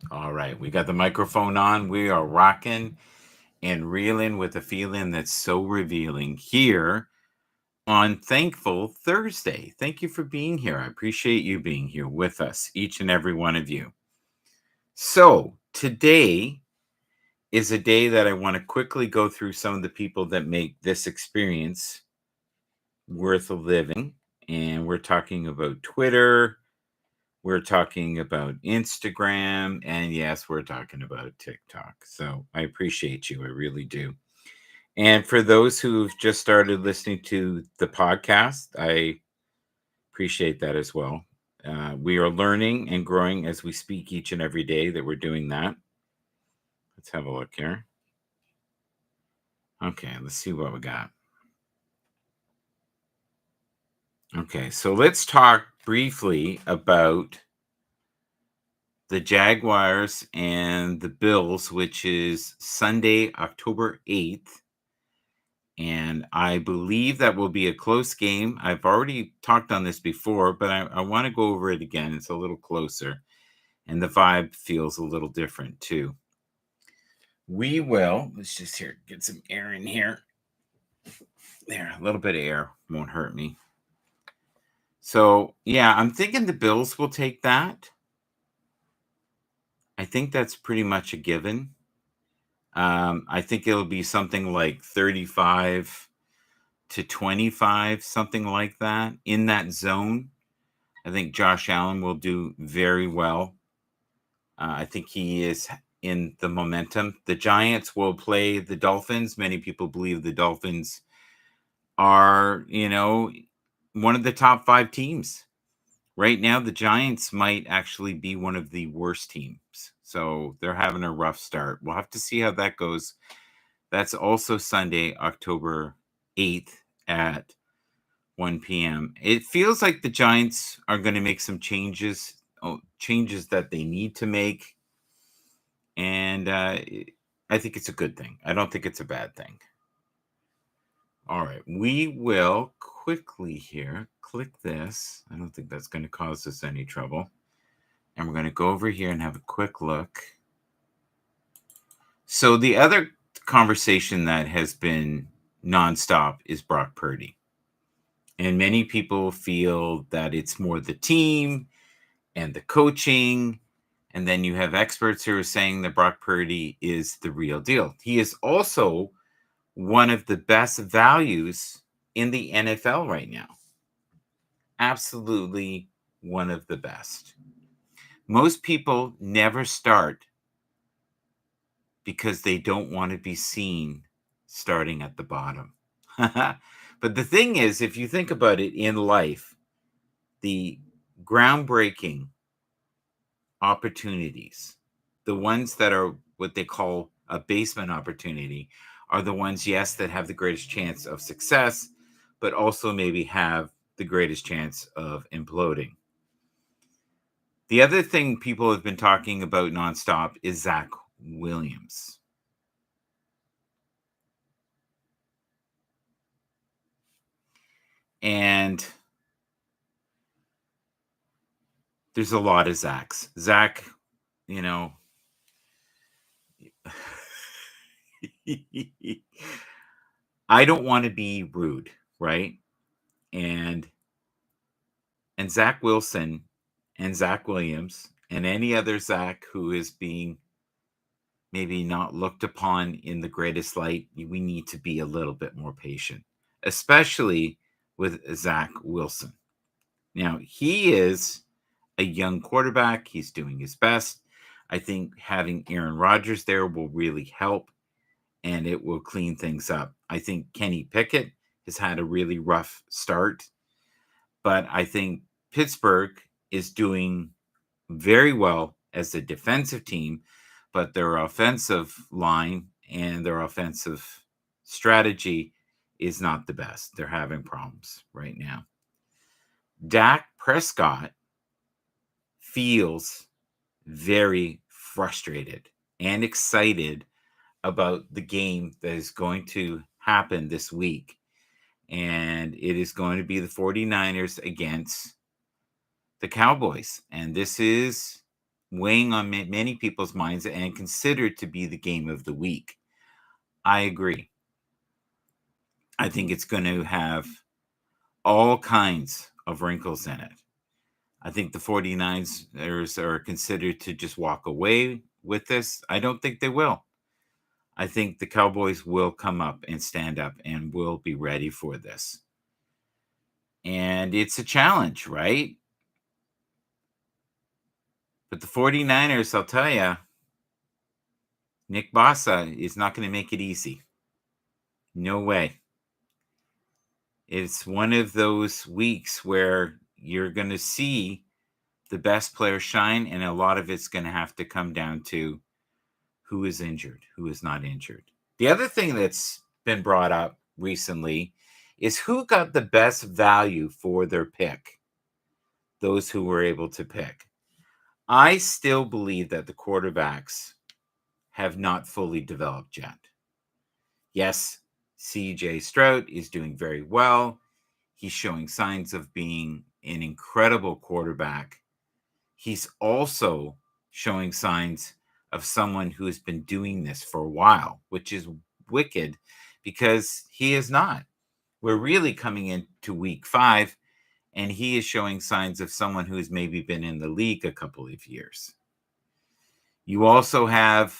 All right, we got the microphone on. We are rocking and reeling with a feeling that's so revealing here on Thankful Thursday. Thank you for being here. I appreciate you being here with us, each and every one of you. So, today is a day that I want to quickly go through some of the people that make this experience worth living. And we're talking about Twitter, we're talking about Instagram, and yes, we're talking about TikTok. So I appreciate you. I really do. And for those who've just started listening to the podcast, I appreciate that as well. We are learning and growing as we speak each and every day that we're doing that. Let's have a look here. Okay, let's see what we got. Okay, so let's talk briefly about the Jaguars and the Bills, which is Sunday, October 8th. And I believe that will be a close game. I've already talked on this before, but I want to go over it again. It's a little closer, and the vibe feels a little different too. Let's just here, get some air in here. There, a little bit of air won't hurt me. So, yeah, I'm thinking the Bills will take that. I think that's pretty much a given. I think it'll be something like 35 to 25, something like that, in that zone. I think Josh Allen will do very well. I think he is in the momentum. The Giants will play the Dolphins. Many people believe the Dolphins are, one of the top five teams. Right now, the Giants might actually be one of the worst teams. So they're having a rough start. We'll have to see how that goes. That's also Sunday, October 8th at 1 p.m. It feels like the Giants are going to make some changes that they need to make. And I think it's a good thing. I don't think it's a bad thing. All right. We will quickly here click this. I don't think that's going to cause us any trouble. And we're going to go over here and have a quick look. So the other conversation that has been nonstop is Brock Purdy. And many people feel that it's more the team and the coaching. And then you have experts who are saying that Brock Purdy is the real deal. He is also one of the best values in the NFL right now. Absolutely one of the best. Most people never start because they don't want to be seen starting at the bottom. But the thing is, if you think about it in life, the groundbreaking opportunities, the ones that are what they call a basement opportunity, are the ones, yes, that have the greatest chance of success, but also maybe have the greatest chance of imploding. The other thing people have been talking about nonstop is Zach Williams. And there's a lot of Zachs. Zach, you know, I don't want to be rude, right? And Zach Wilson and Zach Williams and any other Zach who is being maybe not looked upon in the greatest light, we need to be a little bit more patient, especially with Zach Wilson. Now, he is a young quarterback. He's doing his best. I think having Aaron Rodgers there will really help and it will clean things up. I think Kenny Pickett has had a really rough start, but I think Pittsburgh is doing very well as a defensive team, but their offensive line and their offensive strategy is not the best. They're having problems right now. Dak Prescott feels very frustrated and excited about the game that is going to happen this week. And it is going to be the 49ers against the Cowboys. And this is weighing on many people's minds and considered to be the game of the week. I agree. I think it's going to have all kinds of wrinkles in it. I think the 49ers are considered to just walk away with this. I don't think they will. I think the Cowboys will come up and stand up and will be ready for this. And it's a challenge, right? But the 49ers, I'll tell you, Nick Bosa is not going to make it easy. No way. It's one of those weeks where you're going to see the best players shine, and a lot of it's going to have to come down to who is injured, who is not injured. The other thing that's been brought up recently is who got the best value for their pick, those who were able to pick. I still believe that the quarterbacks have not fully developed yet. Yes, CJ Stroud is doing very well. He's showing signs of being an incredible quarterback. He's also showing signs of someone who has been doing this for a while, which is wicked because he is not. We're really coming into week 5, and he is showing signs of someone who has maybe been in the league a couple of years. You also have,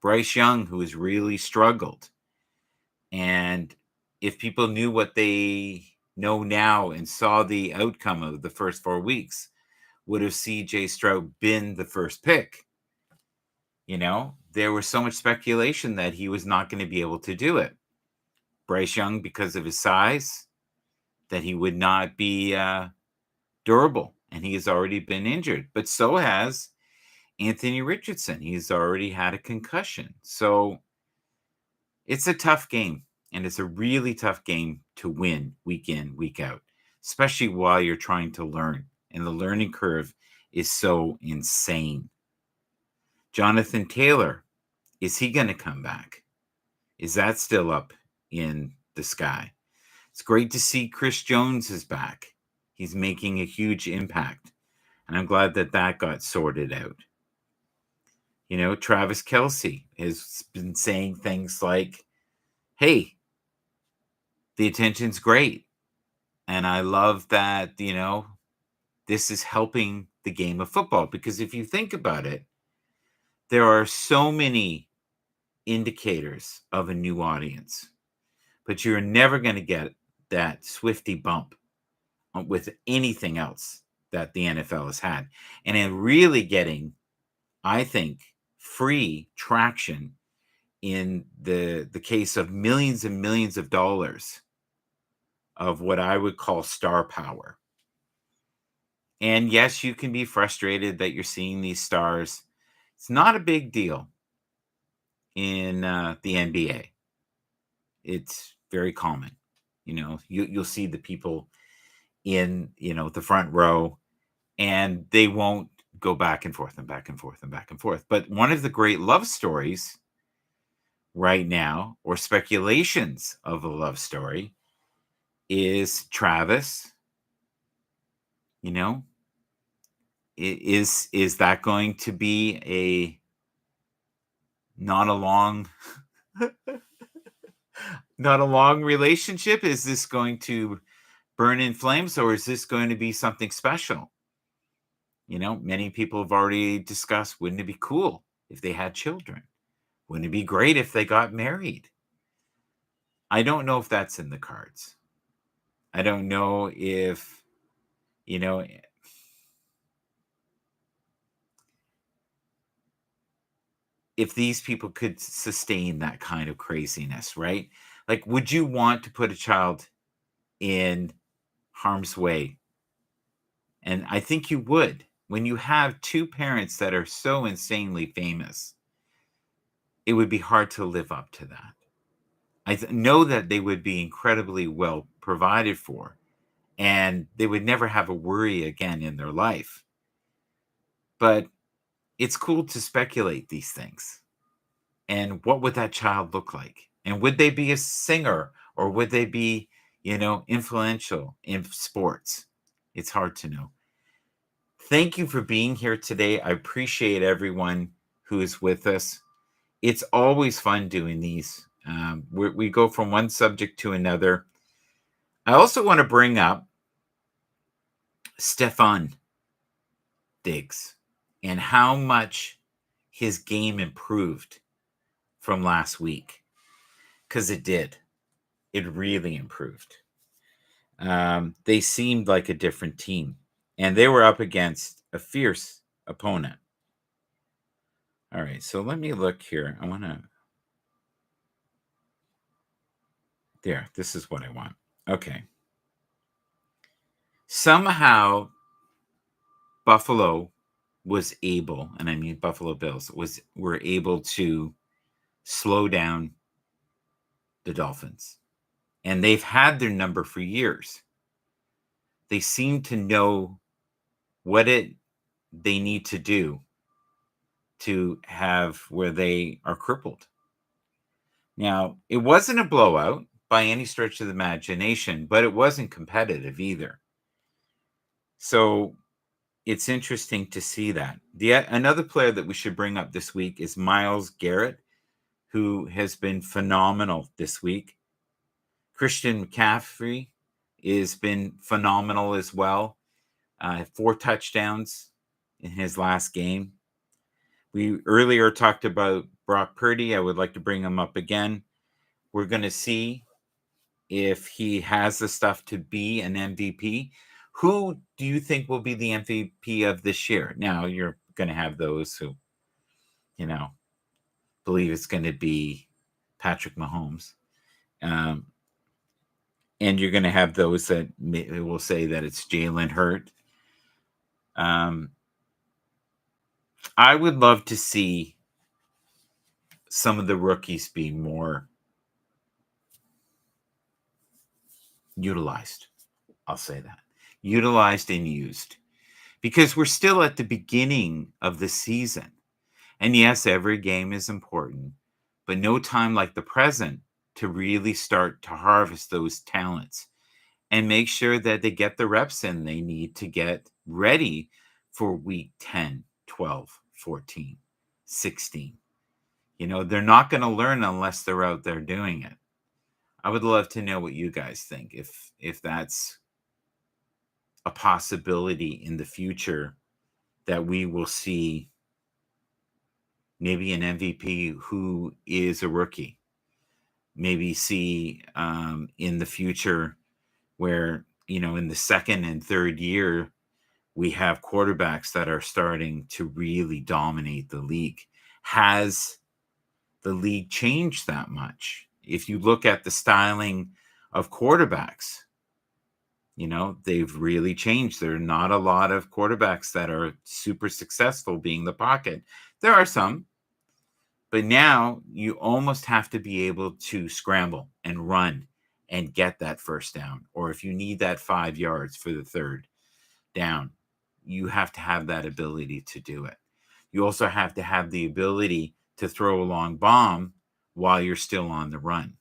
Bryce Young, who has really struggled. And if people knew what they know now and saw the outcome of the first 4 weeks, would have CJ Stroud been the first pick? There was so much speculation that he was not going to be able to do it. Bryce Young, because of his size, that he would not be durable, and he has already been injured. But so has Anthony Richardson. He's already had a concussion. So it's a tough game, and it's a really tough game to win week in, week out, especially while you're trying to learn. And the learning curve is so insane. Jonathan Taylor, is he going to come back? Is that still up in the sky? It's great to see Chris Jones is back. He's making a huge impact, and I'm glad that got sorted out. Travis Kelce has been saying things like, hey, the attention's great. And I love that, this is helping the game of football. Because if you think about it, there are so many indicators of a new audience, but you're never going to get that Swiftie bump with anything else that the NFL has had. And in really getting, I think, free traction in the case of millions and millions of dollars of what I would call star power. And yes, you can be frustrated that you're seeing these stars. It's not a big deal in the NBA. It's very common. You'll see the people in, the front row, and they won't go back and forth and back and forth and back and forth. But one of the great love stories right now, or speculations of a love story, is Travis. Is that going to be not a long relationship? Is this going to burn in flames, or is this going to be something special? Many people have already discussed, wouldn't it be cool if they had children? Wouldn't it be great if they got married? I don't know if that's in the cards. I don't know if, if these people could sustain that kind of craziness, right? Like, would you want to put a child in harm's way? And I think you would. When you have two parents that are so insanely famous, it would be hard to live up to that. I know that they would be incredibly well provided for, and they would never have a worry again in their life. But it's cool to speculate these things. And what would that child look like? And would they be a singer, or would they be, influential in sports? It's hard to know. Thank you for being here today. I appreciate everyone who is with us. It's always fun doing these. We go from one subject to another. I also want to bring up Stefan Diggs and how much his game improved from last week, because it did. It really improved. They seemed like a different team, and they were up against a fierce opponent. All right, so let me look here. I want to. There, this is what I want. Okay. Somehow, Buffalo was able, and I mean Buffalo Bills, were able to slow down the Dolphins. And they've had their number for years. They seem to know what they need to do to have where they are crippled. Now, it wasn't a blowout by any stretch of the imagination, but it wasn't competitive either. So it's interesting to see that. Another player that we should bring up this week is Myles Garrett, who has been phenomenal this week. Christian McCaffrey has been phenomenal as well. 4 touchdowns in his last game. We earlier talked about Brock Purdy. I would like to bring him up again. We're going to see if he has the stuff to be an MVP. Who do you think will be the MVP of this year? Now, you're going to have those who, believe it's going to be Patrick Mahomes. And you're going to have those that will say that it's Jalen Hurts. I would love to see some of the rookies be more utilized. I'll say that. Utilized and used. Because we're still at the beginning of the season. And yes, every game is important, but no time like the present to really start to harvest those talents and make sure that they get the reps in they need to get ready for week 10, 12, 14, 16. They're not going to learn unless they're out there doing it. I would love to know what you guys think, if that's a possibility in the future that we will see maybe an MVP who is a rookie. Maybe see in the future where, in the second and third year, we have quarterbacks that are starting to really dominate the league. Has the league changed that much? If you look at the styling of quarterbacks, they've really changed. There are not a lot of quarterbacks that are super successful being the pocket. There are some, but now you almost have to be able to scramble and run and get that first down. Or if you need that 5 yards for the third down, you have to have that ability to do it. You also have to have the ability to throw a long bomb while you're still on the run.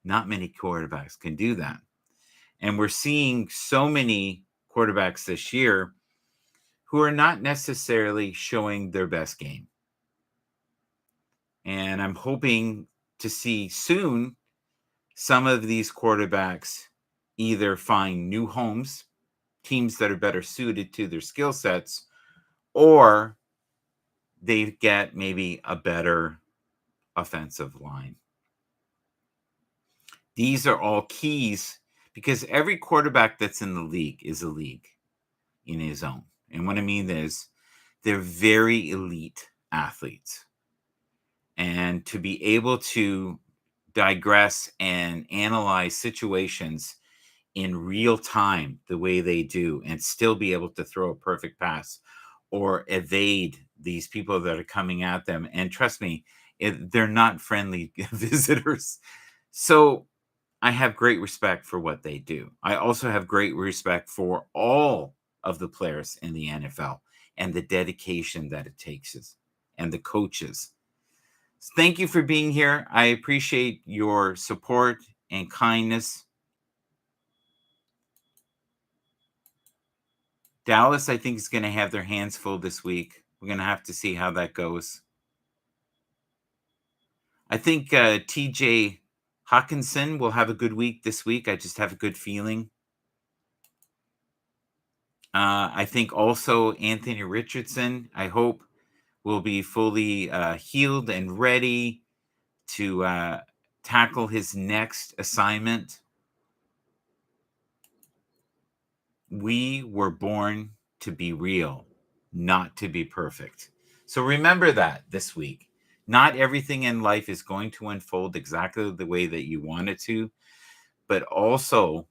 Not many quarterbacks can do that. And we're seeing so many quarterbacks this year who are not necessarily showing their best game. And I'm hoping to see soon some of these quarterbacks either find new homes, teams that are better suited to their skill sets, or they get maybe a better offensive line. These are all keys because every quarterback that's in the league is a league in his own. And what I mean is they're very elite athletes. And to be able to digress and analyze situations in real time the way they do and still be able to throw a perfect pass or evade these people that are coming at them. And trust me, they're not friendly visitors. So I have great respect for what they do. I also have great respect for all of the players in the NFL and the dedication that it takes us and the coaches. Thank you for being here. I appreciate your support and kindness. Dallas, I think, is going to have their hands full this week. We're going to have to see how that goes. I think TJ Hawkinson will have a good week this week. I just have a good feeling. I think also Anthony Richardson, I hope, will be fully healed and ready to tackle his next assignment. We were born to be real, not to be perfect. So remember that this week. Not everything in life is going to unfold exactly the way that you want it to, but also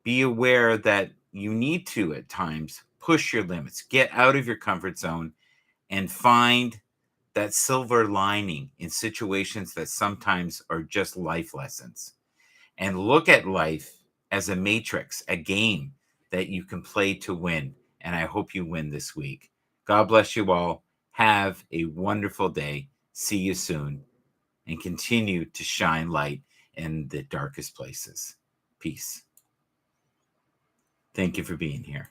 be aware that you need to at times push your limits, get out of your comfort zone, and find that silver lining in situations that sometimes are just life lessons. And look at life as a matrix, a game that you can play to win. And I hope you win this week. God bless you all. Have a wonderful day. See you soon. And continue to shine light in the darkest places. Peace. Thank you for being here.